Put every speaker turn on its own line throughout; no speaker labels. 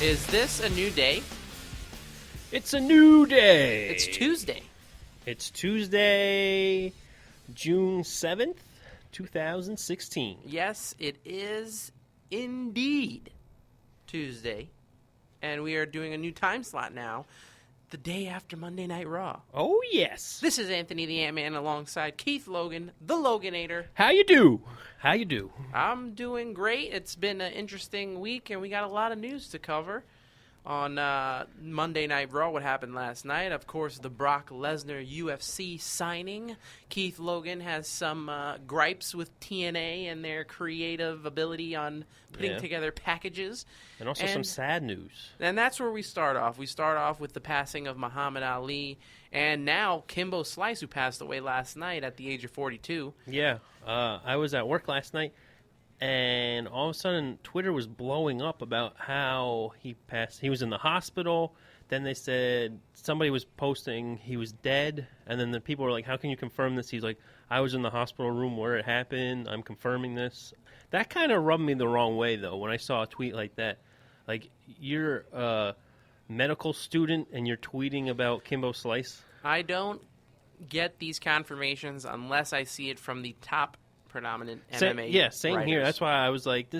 Is this a new day?
It's a new day.
It's Tuesday.
It's Tuesday, June 7th, 2016.
Yes, it is indeed Tuesday. And we are doing a new time slot now, the day after Monday Night Raw.
Oh, yes.
This is Anthony the Antman alongside Keith Logan, the Loganator.
How you do? How you do?
I'm doing great. It's been an interesting week, and we got a lot of news to cover. On Monday Night Raw, what happened last night? Of course, the Brock Lesnar UFC signing. Keith Logan has some gripes with TNA and their creative ability on putting together packages.
And also some sad news.
And that's where we start off. We start off with the passing of Muhammad Ali, and now Kimbo Slice, who passed away last night at the age of 42.
Yeah, I was at work last night. And all of a sudden, Twitter was blowing up about how he passed. He was in the hospital. Then they said somebody was posting he was dead. And then the people were like, how can you confirm this? He's like, I was in the hospital room where it happened. I'm confirming this. That kind of rubbed me the wrong way, though, when I saw a tweet like that. Like, you're a medical student and you're tweeting about Kimbo Slice?
I don't get these confirmations unless I see it from the top predominant MMA
Yeah, same
writers.
here. That's why I was like,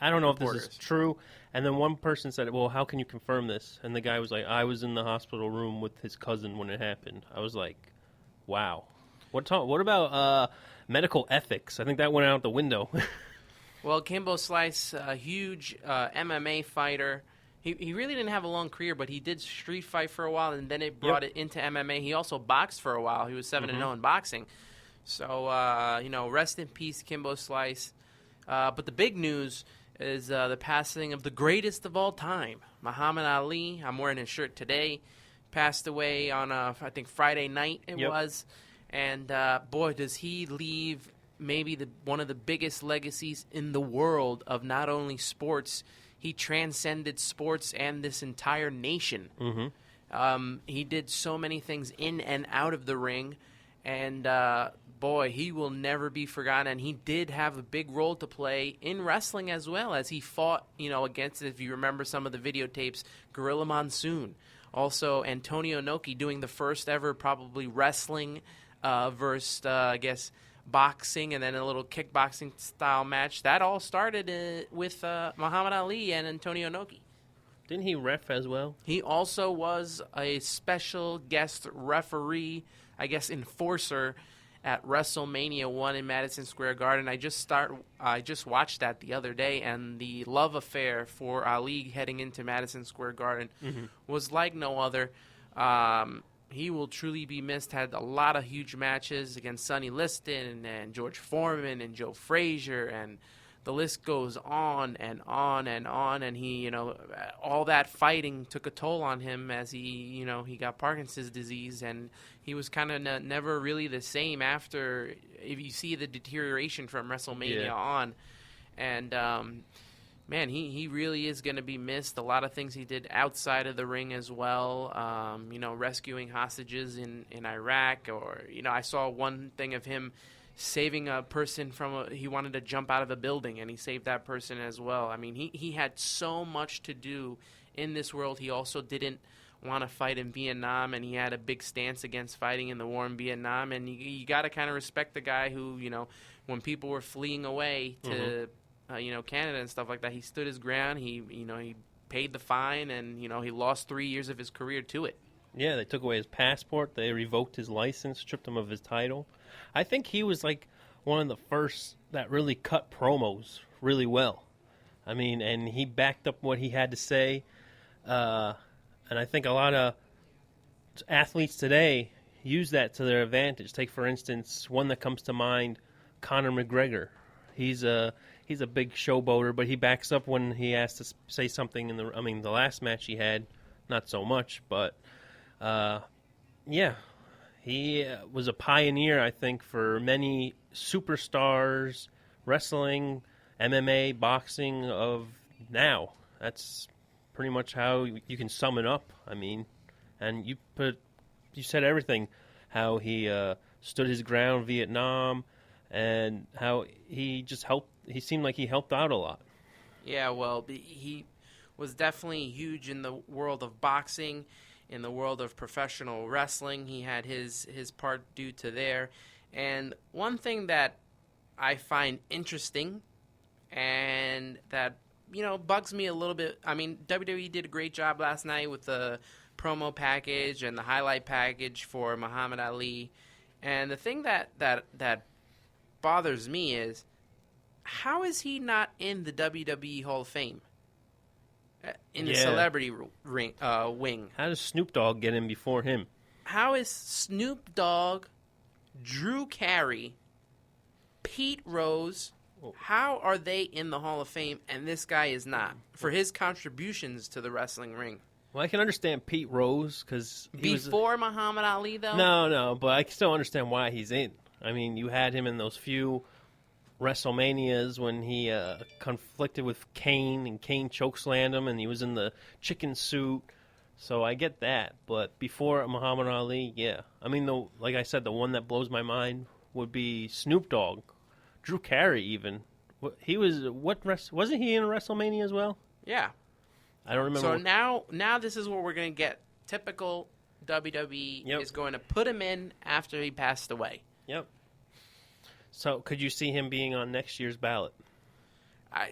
I don't know if this is true. And then one person said, well, how can you confirm this? And the guy was like, I was in the hospital room with his cousin when it happened. I was like, wow. What about medical ethics? I think that went out the window.
Well, Kimbo Slice, a huge MMA fighter. He really didn't have a long career, but he did street fight for a while, and then it brought it into MMA. He also boxed for a while. He was 7-0 in boxing. So, rest in peace, Kimbo Slice. But the big news is the passing of the greatest of all time, Muhammad Ali. I'm wearing his shirt today. Passed away on, I think, Friday night it was. And, boy, does he leave maybe one of the biggest legacies in the world of not only sports. He transcended sports and this entire nation. Mm-hmm. He did so many things in and out of the ring. And, boy, he will never be forgotten. And he did have a big role to play in wrestling as well, as he fought, against, if you remember some of the videotapes, Gorilla Monsoon. Also, Antonio Inoki doing the first ever probably wrestling versus, I guess, boxing, and then a little kickboxing style match. That all started with Muhammad Ali and Antonio Inoki.
Didn't he ref as well?
He also was a special guest referee, I guess, enforcer at WrestleMania 1 in Madison Square Garden. I just watched that the other day, and the love affair for Ali heading into Madison Square Garden was like no other. He will truly be missed. Had a lot of huge matches against Sonny Liston and George Foreman and Joe Frazier, and the list goes on and on and on. And he, all that fighting took a toll on him as he got Parkinson's disease, and he was kind of never really the same after. If you see the deterioration from WrestleMania on, and man, he really is going to be missed. A lot of things he did outside of the ring as well. Rescuing hostages in Iraq, or I saw one thing of him saving a person he wanted to jump out of a building, and he saved that person as well. I mean, he had so much to do in this world. He also didn't want to fight in Vietnam, and he had a big stance against fighting in the war in Vietnam. And you got to kind of respect the guy who, when people were fleeing away to Canada and stuff like that, he stood his ground. He paid the fine, and he lost 3 years of his career to it.
Yeah, they took away his passport. They revoked his license, stripped him of his title. I think he was like one of the first that really cut promos really well. I mean, and he backed up what he had to say. And I think a lot of athletes today use that to their advantage. Take, for instance, one that comes to mind, Conor McGregor. He's a big showboater, but he backs up when he has to say something the last match he had, not so much, but he was a pioneer, I think, for many superstars, wrestling, MMA, boxing of now. That's pretty much how you can sum it up. I mean, and you said everything, how he stood his ground in Vietnam, and how he just helped. He seemed like he helped out a lot.
Yeah, well, he was definitely huge in the world of boxing, in the world of professional wrestling. He had his part due to there. And one thing that I find interesting and that, bugs me a little bit. I mean, WWE did a great job last night with the promo package and the highlight package for Muhammad Ali. And the thing that bothers me is, how is he not in the WWE Hall of Fame? In the celebrity wing.
How does Snoop Dogg get in before him?
How is Snoop Dogg, Drew Carey, Pete Rose, how are they in the Hall of Fame and this guy is not, for his contributions to the wrestling ring?
Well, I can understand Pete Rose because
before Muhammad Ali, though.
No, but I can still understand why he's in. I mean, you had him in those few WrestleManias when he conflicted with Kane and Kane chokeslammed him, and he was in the chicken suit. So I get that, but before Muhammad Ali, yeah. I mean, like I said, the one that blows my mind would be Snoop Dogg. Drew Carey, even. He was wasn't he in WrestleMania as well?
Yeah.
I don't remember.
So now this is what we're going to get. Typical WWE is going to put him in after he passed away.
Yep. So could you see him being on next year's ballot?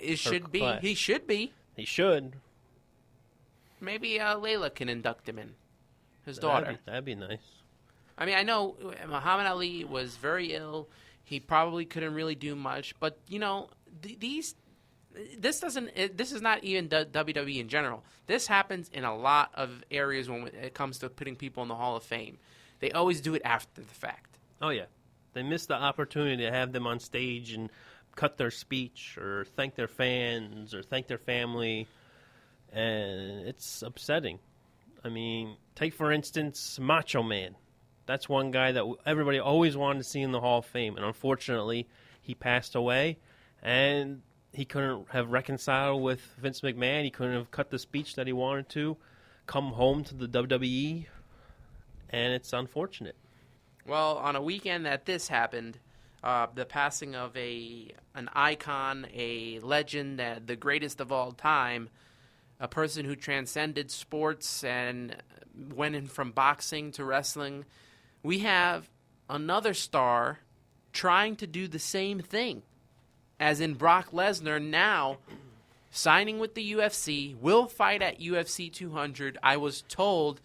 It should be. He should be.
He should.
Maybe Layla can induct him in. His daughter.
That'd be nice. I
mean, I know Muhammad Ali was very ill. He probably couldn't really do much, but this is not even WWE in general. This happens in a lot of areas when it comes to putting people in the Hall of Fame. They always do it after the fact.
Oh yeah, they miss the opportunity to have them on stage and cut their speech or thank their fans or thank their family, and it's upsetting. I mean, take for instance Macho Man. That's one guy that everybody always wanted to see in the Hall of Fame, and unfortunately, he passed away, and he couldn't have reconciled with Vince McMahon. He couldn't have cut the speech that he wanted to, come home to the WWE, and it's unfortunate.
Well, on a weekend that this happened, the passing of an icon, a legend, the greatest of all time, a person who transcended sports and went in from boxing to wrestling, we have another star trying to do the same thing, as in Brock Lesnar now signing with the UFC, will fight at UFC 200. I was told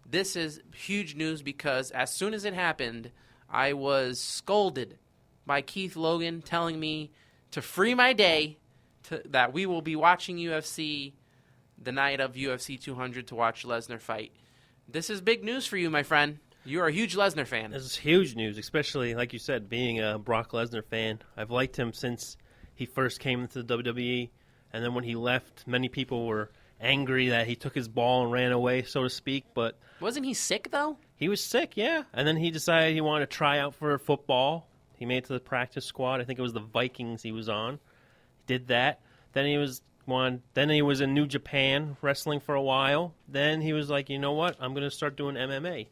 this is huge news because as soon as it happened, I was scolded by Keith Logan telling me to free my day, that we will be watching UFC the night of UFC 200 to watch Lesnar fight. This is big news for you, my friend. You're a huge Lesnar fan.
This is huge news, especially, like you said, being a Brock Lesnar fan. I've liked him since he first came into the WWE, and then when he left, many people were angry that he took his ball and ran away, so to speak. But
wasn't he sick, though?
He was sick, yeah. And then he decided he wanted to try out for football. He made it to the practice squad. I think it was the Vikings he was on. He did that. Then he was in New Japan wrestling for a while. Then he was like, you know what? I'm going to start doing MMA.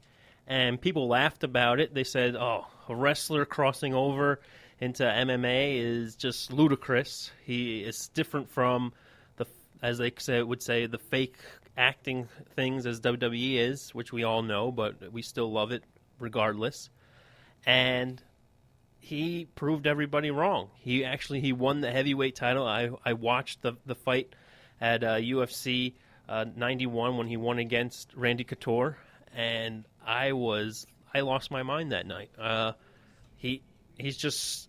And people laughed about it. They said, oh, a wrestler crossing over into MMA is just ludicrous. He is different from, as they would say, the fake acting things as WWE is, which we all know, but we still love it regardless. And he proved everybody wrong. He won the heavyweight title. I watched the fight at UFC 91 when he won against Randy Couture, and I lost my mind that night. He's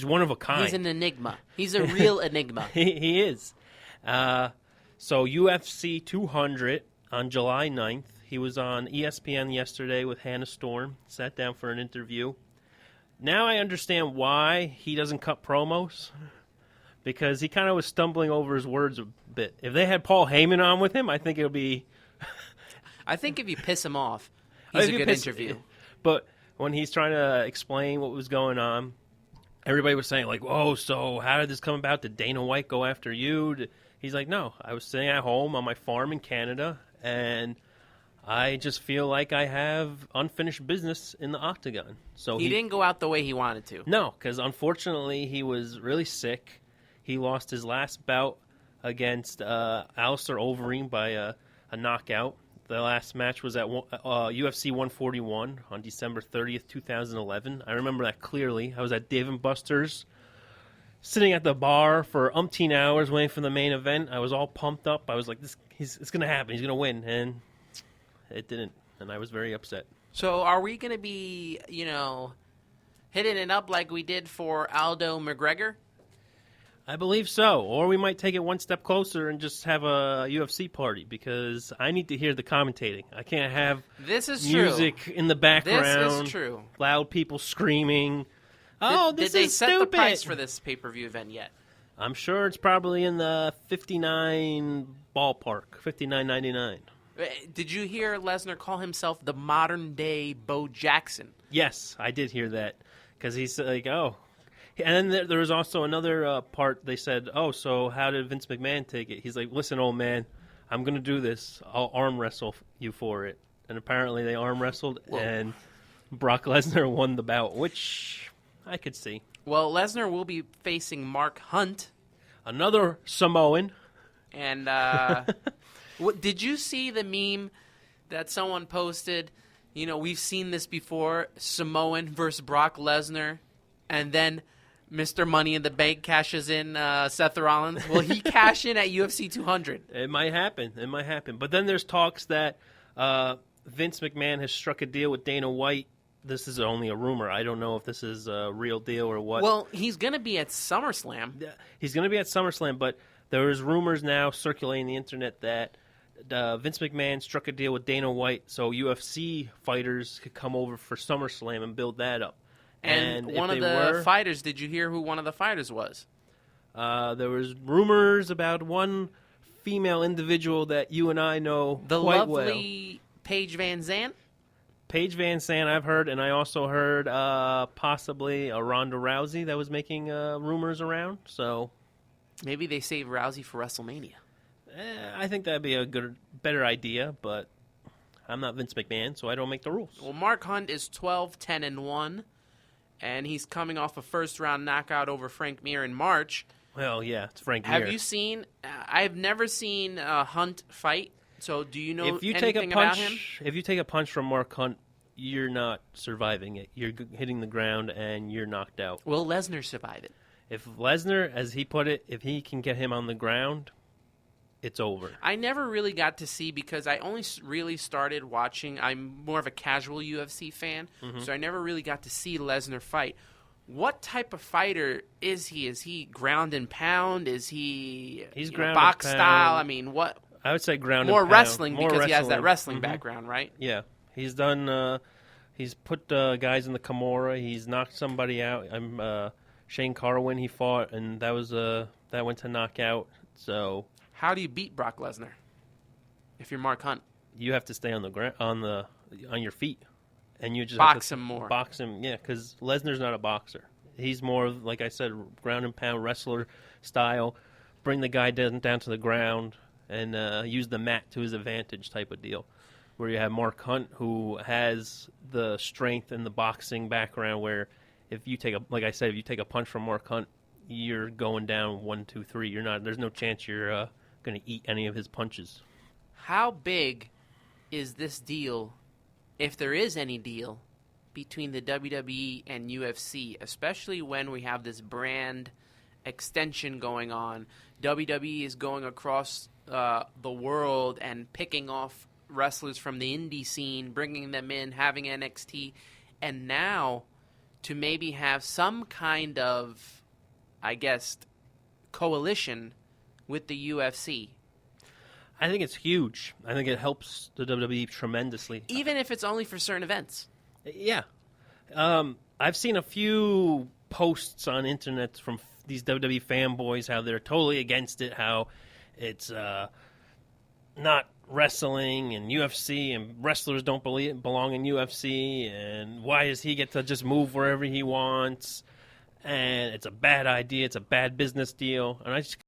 one of a kind.
He's an enigma. He's a real enigma.
He is. So UFC 200 on July 9th. He was on ESPN yesterday with Hannah Storm. Sat down for an interview. Now I understand why he doesn't cut promos, because he kind of was stumbling over his words a bit. If they had Paul Heyman on with him, I think it would be...
I think if you piss him off, he's a good interview.
But when he's trying to explain what was going on, everybody was saying, like, oh, so how did this come about? Did Dana White go after you? He's like, no, I was sitting at home on my farm in Canada, and I just feel like I have unfinished business in the octagon. So
he didn't go out the way he wanted to.
No, because unfortunately he was really sick. He lost his last bout against Alistair Overeem by a knockout. The last match was at UFC 141 on December 30th, 2011. I remember that clearly. I was at Dave & Buster's, sitting at the bar for umpteen hours waiting for the main event. I was all pumped up. I was like, it's going to happen. He's going to win. And it didn't. And I was very upset.
So are we going to be, hitting it up like we did for Aldo McGregor?
I believe so. Or we might take it one step closer and just have a UFC party, because I need to hear the commentating. I can't have music in the background.
This is true.
Loud people screaming. Oh, this is stupid. Did they set
the price for this pay-per-view event yet?
I'm sure it's probably in the $59 ballpark, $59.99.
Did you hear Lesnar call himself the modern-day Bo Jackson?
Yes, I did hear that, because he's like, oh. And then there was also another part. They said, oh, so how did Vince McMahon take it? He's like, listen, old man, I'm going to do this. I'll arm wrestle you for it. And apparently they arm wrestled, and Brock Lesnar won the bout, which I could see.
Well, Lesnar will be facing Mark Hunt.
Another Samoan.
And did you see the meme that someone posted? We've seen this before, Samoan versus Brock Lesnar, and then Mr. Money in the Bank cashes in Seth Rollins. Will he cash in at UFC 200?
It might happen. But then there's talks that Vince McMahon has struck a deal with Dana White. This is only a rumor. I don't know if this is a real deal or what.
Well, he's going to be at SummerSlam.
He's going to be at SummerSlam, but there is rumors now circulating the internet that Vince McMahon struck a deal with Dana White so UFC fighters could come over for SummerSlam and build that up.
And one of the fighters, did you hear who one of the fighters was?
There was rumors about one female individual that you and I know quite well.
The lovely Paige Van Zandt?
Paige Van Zandt, I've heard, and I also heard possibly a Ronda Rousey that was making rumors around. So
maybe they save Rousey for WrestleMania.
I think that'd be a better idea, but I'm not Vince McMahon, so I don't make the rules.
Well, Mark Hunt is 12-10-1. And he's coming off a first-round knockout over Frank Mir in March.
Well, yeah, it's Frank Mir.
Have you seen I've never seen Hunt fight, so do you know anything about him?
If you take a punch from Mark Hunt, you're not surviving it. You're hitting the ground, and you're knocked out.
Will Lesnar survive it?
If Lesnar, as he put it, if he can get him on the ground, it's over.
I never really got to see, because I only really started watching. I'm more of a casual UFC fan, so I never really got to see Lesnar fight. What type of fighter is he? Is he ground and pound? Is he box style? I mean, what?
I would say ground
more
and pound.
Wrestling, because he has that wrestling background, right?
Yeah, he's done. He's put guys in the Kimura. He's knocked somebody out. Shane Carwin he fought, and that went to knockout. So.
How do you beat Brock Lesnar if you're Mark Hunt?
You have to stay on the ground, on your feet, and you just
box him more.
Box him, yeah, because Lesnar's not a boxer. He's more, like I said, ground and pound wrestler style. Bring the guy down to the ground and use the mat to his advantage type of deal. Where you have Mark Hunt, who has the strength and the boxing background. Where if you take a punch from Mark Hunt, you're going down 1, 2, 3. You're not. There's no chance you're going to eat any of his punches.
How big is this deal, if there is any deal, between the WWE and UFC, especially when we have this brand extension going on? WWE is going across the world and picking off wrestlers from the indie scene, bringing them in, having NXT, and now to maybe have some kind of, I guess, coalition with the UFC.
I think it's huge. I think it helps the WWE tremendously.
Even if it's only for certain events.
Yeah. I've seen a few posts on internet from these WWE fanboys, how they're totally against it, how it's not wrestling and UFC, and wrestlers don't belong in UFC, and why does he get to just move wherever he wants? And it's a bad idea. It's a bad business deal. And I just